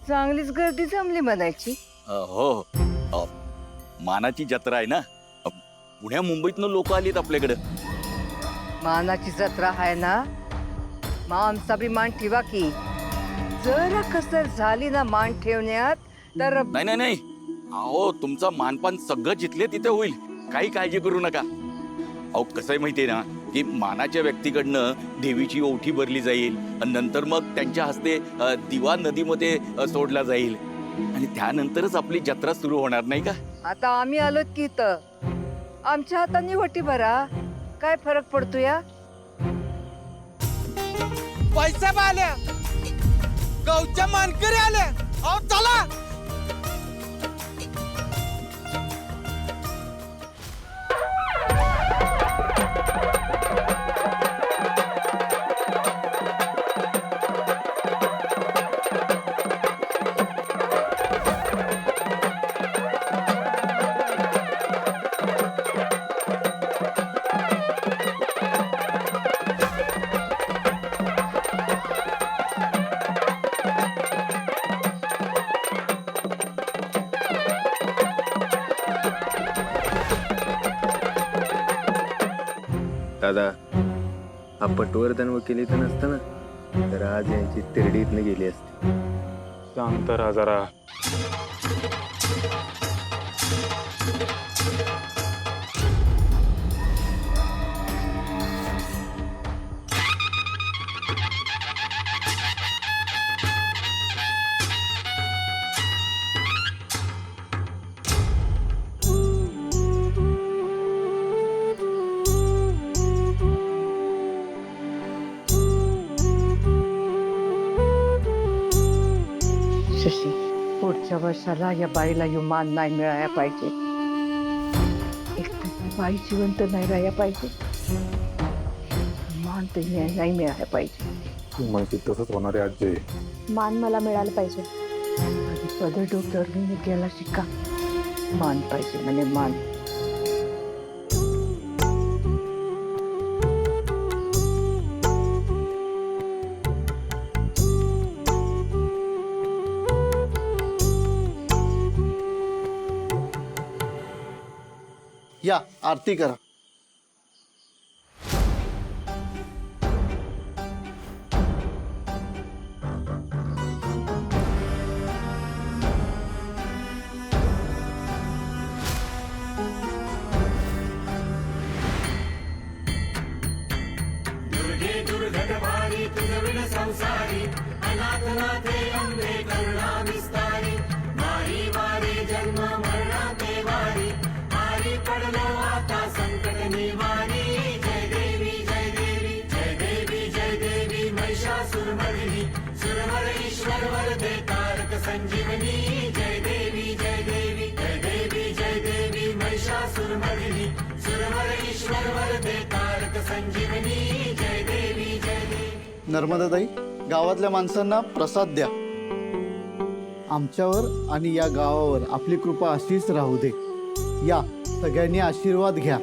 चांगलीच गर्दी जमली म्हणायची. हो. मानाची जत्रा आहे ना. पुण्या मुंबईतनं लोक आलीत आपल्याकडे. मानाची जत्रा आहे ना, मग आमचा बी मान ठेवा की. जरा कसर झाली ना मान ठेवण्यात तर. नाही नाही नाही, अहो तुमचा मानपान सगळं जिथले तिथे होईल, काही काळजी करू नका. अहो कसं आहे माहितीये ना की मानाच्या व्यक्तीकडनं देवीची ओठी भरली जाईल आणि नंतर मग त्यांच्या हस्ते दिवा नदीमध्ये सोडला जाईल आणि त्यानंतरच आपली जत्रा सुरू होणार, नाही का? आता आम्ही आलो की इथं, आमच्या हाताने वटी भरा, काय फरक पडतो या? पैसे आल्या, गावच्या मानकरी आल्या. अहो चला. दादा, हा पटवर्धन वकील इथं नसतं ना, तर आज यांची तिरडी इथनं गेली असती. शांत राहा जरा. शशी, पुढच्या वर्षाला या बाईला यो मान नाही मिळाया पाहिजे. एक तर बाई जिवंत नाही राहायला पाहिजे, मान तर नाही मिळाया पाहिजे. तू माहिती तसंच होणार आहे आजी. मान मला मिळालं पाहिजे. आधी पदर डोक्यावर घेऊन गेला शिका, मान पाहिजे म्हणजे मान. या आरती करा. नर्मदाताई, गावातल्या माणसांना प्रसाद द्या. आमच्यावर आणि या गावावर आपली कृपा अशीच राहू दे. या सगळ्यांनी आशीर्वाद घ्या.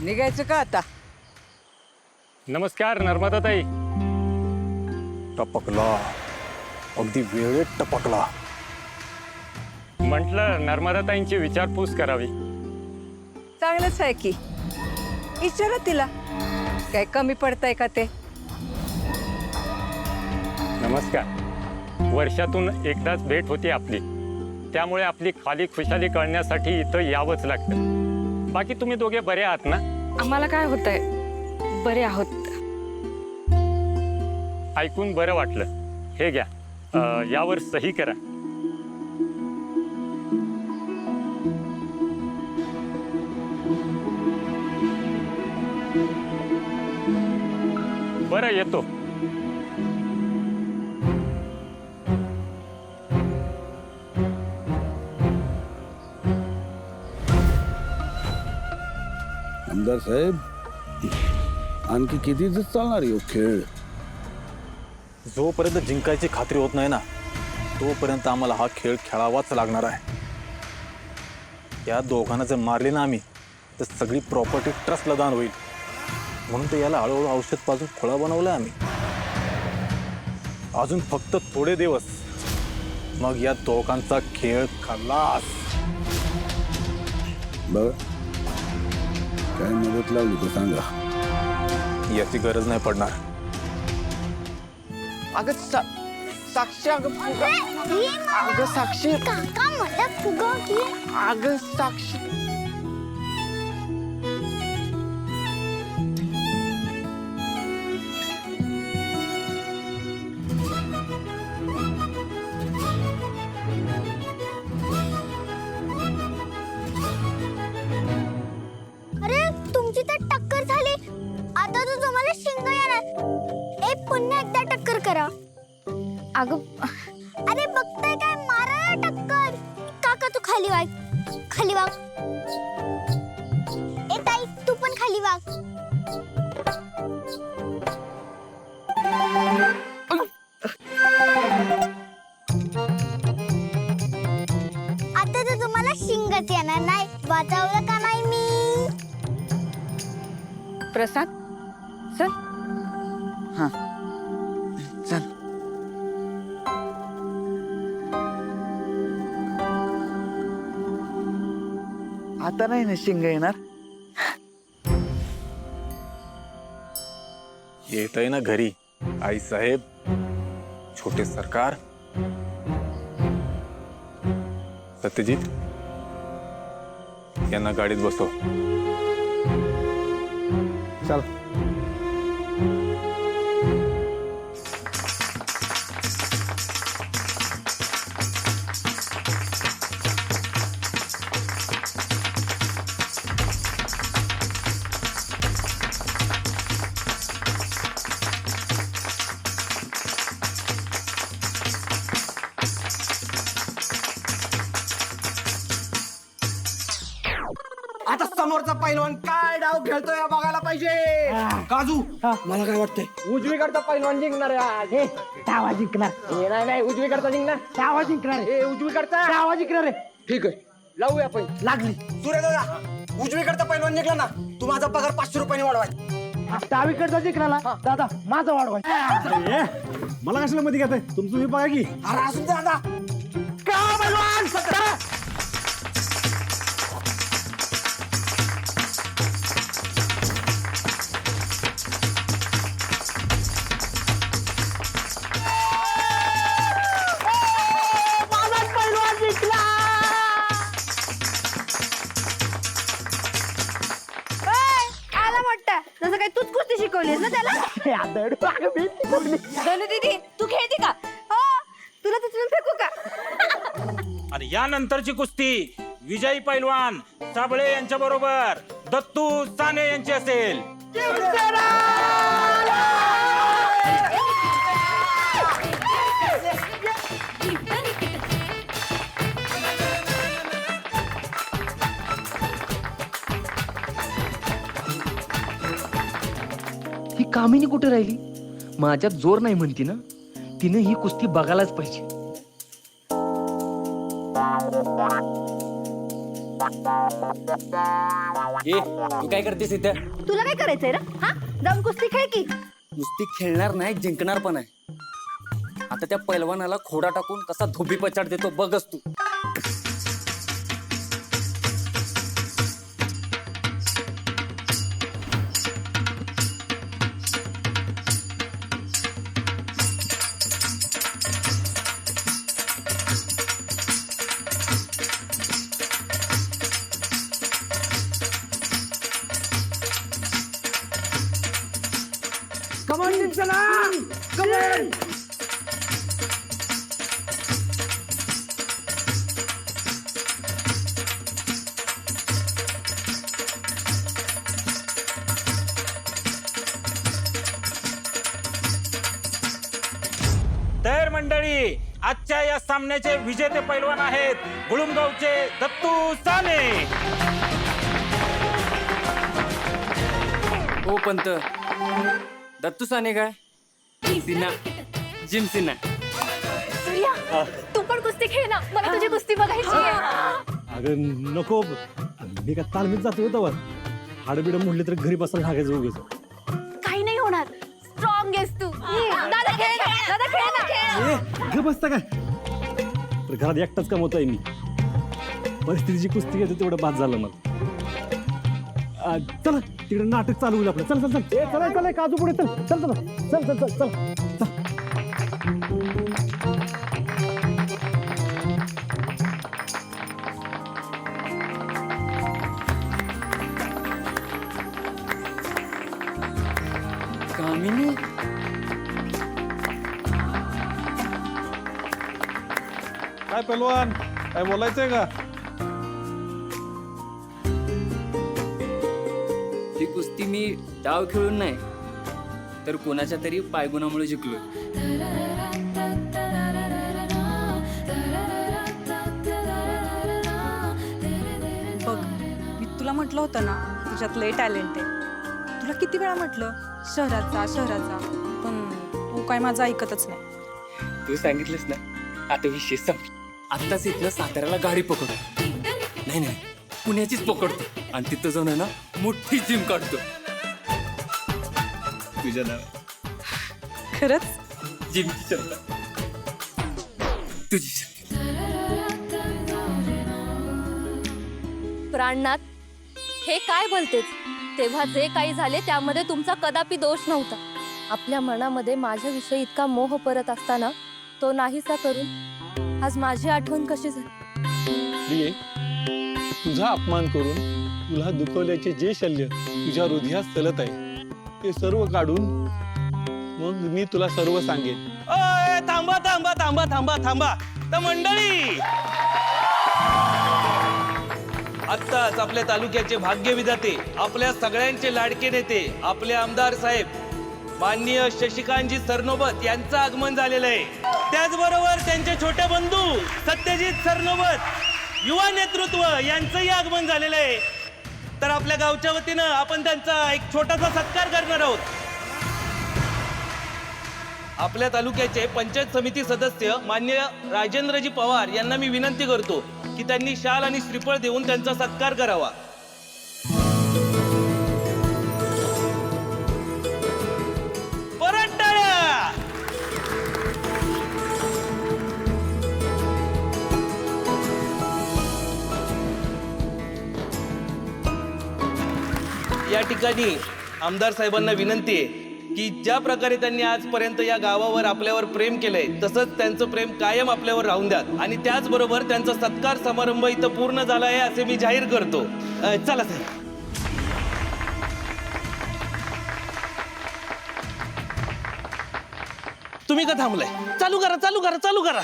निघायचं का आता? नमस्कार नर्मदाताई. टपकला, अगदी वेळेत टपकला. म्हटलं नर्मदाताईंची विचारपूस करावी. चांगलंच आहे की, विचारा तिला काय कमी पडतंय का ते. नमस्कार. वर्षातून एकदाच भेट होती आपली, त्यामुळे आपली खाली खुशाली कळण्यासाठी इथं यावंच लागतं. बाकी तुम्ही दोघे बरे आहात ना? आम्हाला काय होतंय, बरे आहोत. ऐकून बरं वाटलं. हे घ्या, यावर सही करा. बरं, येतो. आमदार साहेब, आणखी किती दिवस चालणार आहे खेळ? जोपर्यंत जिंकायची खात्री होत नाही ना, तोपर्यंत आम्हाला हा खेळ खेळावाच लागणार आहे. या दोघांना जर मारले ना आम्ही, तर सगळी प्रॉपर्टी ट्रस्टला दान होईल. म्हणून तर याला हळूहळू औषध पाजून खोळा बनवलाय आम्ही. अजून फक्त थोडे दिवस, मग या दोघांचा खेळ खलास. बघ, काय मदत लागली तर सांगा. याची गरज नाही पडणार. अगं साक्षी, अगं साक्षी, अगं साक्षी. अरे तुमची तर टक्कर झाली, आता तो तुम्हाला शिंग येणार. एक पुन्हा एकदा टक्कर करा. अगं अरे बघताय काय, मारा ना टक्कर. काका तू खाली वाग, खाली वाग. ए ताई तू पण खाली वाग. आता तर तुम्हाला शिंगच येणार नाही. वाचवलं का नाही मी? प्रसाद चल. चल. आता नाही ना शिंग येणार. येत आहे ना घरी आई साहेब, छोटे सरकार. सत्यजित, यांना गाडीत बसव. चल. आता समोरचा पैलवान काय डाव खेळतोय बघायला पाहिजे. काजू, मला काय वाटतंय उजवीकडचा पैलवान जिंकणार आज. हे डावा जिंकणार. नाही नाही, उजवीकडचा जिंकणार. डावा जिंकणार. हे उजवीकडचा डावा जिंकणार आहे. ठीक आहे, लावूया आपण. लागली. सूर्य दादा, उजवीकडचा पैलवान जिंकला ना, तू माझा पगार 500 रुपयाने वाढवाय. डावीकडचा जिंकला दादा, माझा वाढवाय. मला कशाला मध्ये घेताय, तुमचं मी बघा की. अरे असू दे दादा. का पैलवान सतरा. जसं काय तूच कुस्ती शिकवलीस ना त्याला. धनु दीदी तू खेळते का? हो, तुला तिथून फेकू का? आणि यानंतरची कुस्ती विजयी पैलवान साबळे यांच्या बरोबर दत्तू साने यांची असेल. ही कामिनी कुठे राहिली? माझ्यात जोर नाही म्हणती ना, तिने ही कुस्ती बघायलाच पाहिजे. तू काय करतेस इथं? तुला काय करायचंय रे? हा, जाऊन कुस्ती खेळ की. नुसती खेळणार नाही, जिंकणार पण आहे. आता त्या पैलवानाला खोडा टाकून कसा धोबी पचाड देतो बघच तू. तर मंडळी, आजच्या या सामन्याचे विजेते पैलवान आहेत गुळुमगावचे दत्तू साने. ओ पंत, दत्तू साने काय? सिन्हा, जिम सिन्हा. सूर्या, तू पण कुस्ती खेळ ना, मला तुझी कुस्ती बघायची आहे. अगं नको, मी का तालमीत जातो होतो हाडबिड म्हणले तर घरी बसायला लागायचं उगीच. काही नाही होणार, स्ट्रॉंग आहेस तू. दादा खेळ ना, दादा खेळ ना, खेळ. घ बसता काय तर घरात एकटाच कमवतोय मी. परिस्थितीची कुस्ती घेतो तेवढं बाद झालं मला. चला तिकडे नाटक चालू होईल आपलं. चल चल चल, चला चला काजू पुढे चल चल चल चल चल चल चल. कामिनी, काय पहलवान, काय बोलायचंय का? ही कुस्ती मी डाव खेळून नाही तर कोणाच्या तरी पायगुणामुळे जिंकलो. बघ, मी तुला म्हटलं होतं ना तुझ्यात लय टॅलेंट आहे. तुला किती वेळा म्हटलं शहरात जा, पण तू काय माझं ऐकतच नाही. तू सांगितलंस ना, आता विषय संपला. आत्ताच इथनं साताऱ्याला गाडी पकडतो. नाही नाही, पुण्याचीच पकडतो आणि तिथं जाऊन आहे ना मोठी जिम काढतो. तुझ्या नाव खरंच जिमची क्षमता, तुझी क्षमता. प्राणनाथ, हे काय बोलतेस? तेव्हा जे काही झाले त्यामध्ये तुमचा कदापि दोष नव्हता. आपल्या मनामध्ये माझ्याविषयी इतका मोह परत असताना तो नाहीसा करून आज माझी आठवण कशी झाली? तुझा अपमान करून तुला दुखवल्याचे जे शल्य तुझ्या हृदयात चलत आहे ते सर्व काढून मग मी तुला सर्व सांगेन. ओय, थांबा थांबा थांबा थांबा थांबा. तर मंडळी, आत्ताच आपल्या तालुक्याचे भाग्य विधाते, आपल्या सगळ्यांचे लाडके नेते, आपले आमदार साहेब माननीय शशिकांतजी सरनोबत यांचं आगमन झालेलं आहे. त्याचबरोबर त्यांचे छोटे बंधू सत्यजित सरनोबत युवा नेतृत्व यांचंही आगमन झालेलं आहे. तर आपल्या गावच्या वतीनं आपण त्यांचा एक छोटासा सत्कार करणार आहोत. आपल्या तालुक्याचे पंचायत समिती सदस्य माननीय राजेंद्रजी पवार यांना मी विनंती करतो की त्यांनी शाल आणि श्रीफळ देऊन त्यांचा सत्कार करावा. परत टाळ्या. या ठिकाणी आमदार साहेबांना विनंती आहे की ज्या प्रकारे त्यांनी आजपर्यंत या गावावर आपल्यावर प्रेम केलंय तसंच त्यांचं प्रेम कायम आपल्यावर राहून द्या. आणि त्याचबरोबर त्यांचा सत्कार समारंभ इथं पूर्ण झाला आहे असे मी जाहीर करतो. चला साहेब. तुम्ही का थांबलाय? चालू करा चालू करा चालू करा.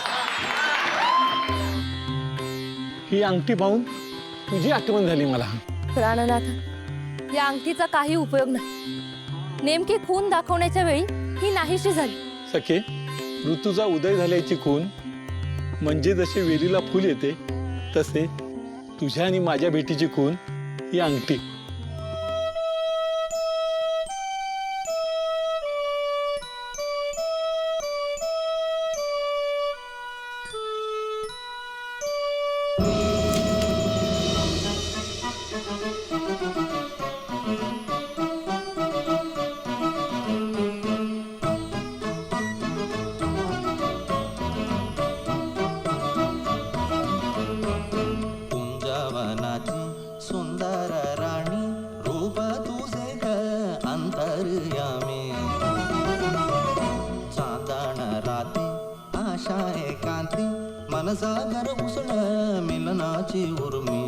ही अंगठी पाहून तुझी आठवण झाली मला. प्राणनाथ, या अंगठीचा काही उपयोग नाही. नेमकी खून दाखवण्याच्या वेळी ही नाहीशी झाली. सखे, ऋतूचा उदय झाल्याची खून म्हणजे जसे वेलीला फुल येते तसे तुझ्या आणि माझ्या भेटीची खून ही अंगठी. आशा एकांती मनसागर उसळ मिलनाची उर्मी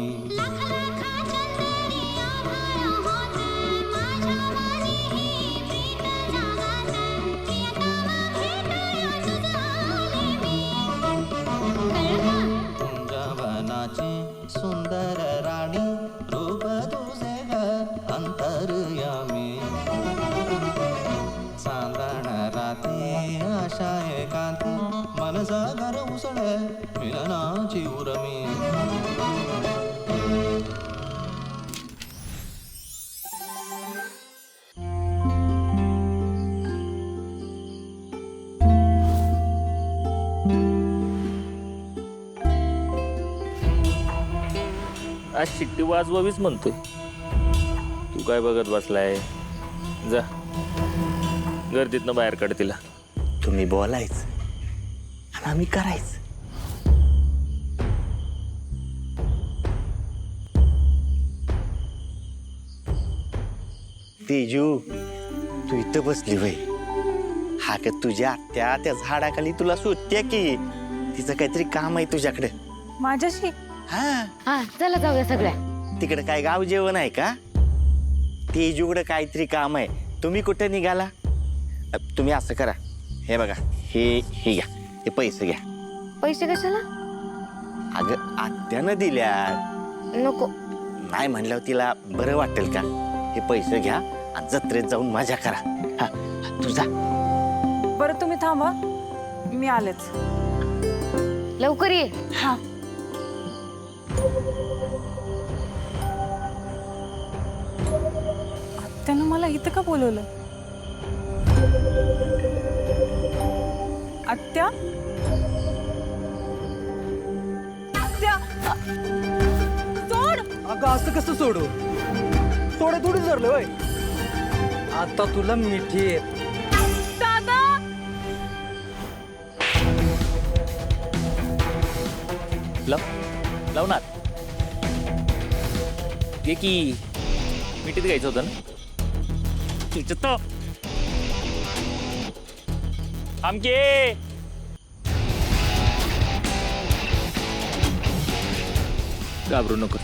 तुंजवनाची सुंदर राणी रूप तुझे ग अंतर्यामी चांदण राती आशा एकांती मनसागर उसळ मिलनाची उर्मी आज शिट्टी वाजवावीच म्हणतोय. तू काय बघत बसलाय? जा गर्दीतनं बाहेर काढ तिला. तुम्ही बोलायच आणि आम्ही करायच. तेजू तू इथं बसली वय हा का तुझ्या आत्या त्या झाडाखाली तुला शोधत्या की तिचं काहीतरी काम आहे तुझ्याकडे. माझ्याशी हा चला जाऊया सगळ्या. तिकडे काय गाव जेवण आहे का? तेजूकडे काहीतरी काम आहे. तुम्ही कुठे निघाला? तुम्ही असं करा हे बघा हे घ्या हे पैसे घ्या. पैसे कशाला? अगं आत्यानं दिल्या. नको. नाही म्हणल्यावर तिला बरं वाटेल का? हे पैसे घ्या आणि जत्रेत जाऊन मजा करा. हा तुझा बरं तुम्ही थांबा मी आलेच. लवकर ये. हा त्यानं मला इथं का बोलवलं? आत्या आत्या सोड. अगं असं कसं सोडू? सोडे थोडी धरलं होय. आता तुला मिठी आहे. दादा लावणार घे की मिठीत घ्यायचं होतं ना. तिच्यात आमके घाबरू नको.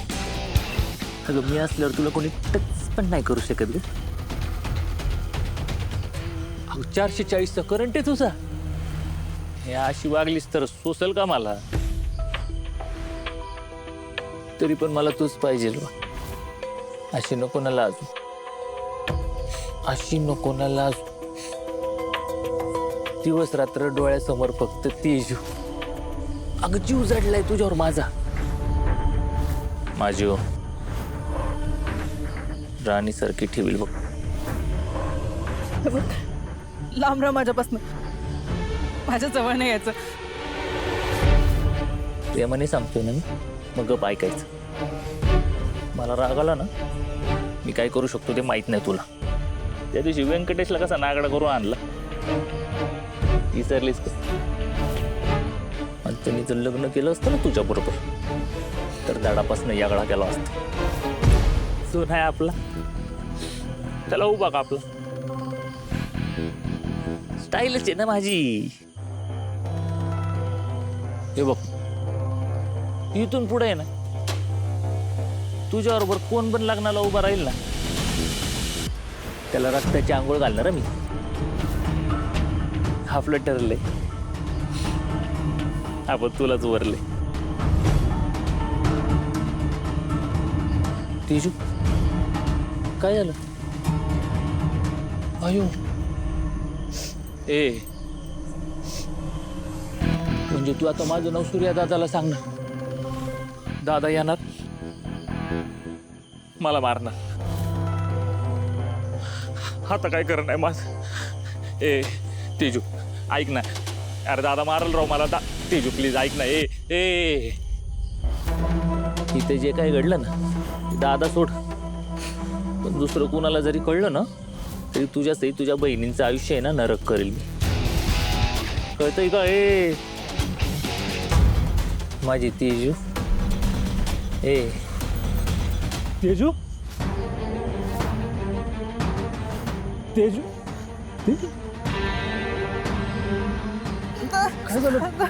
अगं मी असल्यावर तुला कोणी टच पण नाही करू शकत ग. 440चा करंट आहे तुझा. हे अशी वागलीस तर सोसल का मला? तरी पण मला तूच पाहिजे. अशी नको ना लाजू. अशी नको ना लाजू. दिवस रात्र डोळ्यासमोर फक्त तेजू. अगं जीव जडलाय तुझ्यावर माझा. माझी राणी सारखी ठेवील बघ. लांब राहा माझ्यापासून. माझ्या जवळ नाही यायचं. प्रेमाने सांगतोय ना मी. मग गप ऐकायचं. मला राग आला ना मी काय करू शकतो ते माहित नाही तुला. त्या दिवशी व्यंकटेशला कसा नागडा करून आणला विसरलीस का? आणि त्यांनी जर लग्न केलं असतं ना तुझ्या बरोबर तर दाडापासून यागडा केला असता. सोन आहे आपला त्याला उभा का आपला. स्टाईलच आहे ना माझी. हे बघ इथून पुढे आहे ना तुझ्याबरोबर कोण पण लग्नाला उभा राहील ना त्याला रक्ताची आंघोळ घालणार मी. आपलं ठरलंय. आपण तुलाच वरले. तेजू काय झालं? अयो ए म्हणजे तू आता माझं नाव सूर्या दादाला सांग ना. दादा येणार मला मारणार. आता काय करणं आहे माझं? ए तेजू ऐक ना. अरे दादा मारल राव मला. तेजू प्लीज ऐक ना. ए इथे जे काय घडलं ना ते दादा सोड. पण दुसरं कुणाला जरी कळलं ना तरी तुझ्यासही तुझ्या बहिणींचं आयुष्य आहे ना नरक करेल मी. कळतंय का? ए माझी तेजू. ए तेजू तेजू तेजू काय झालं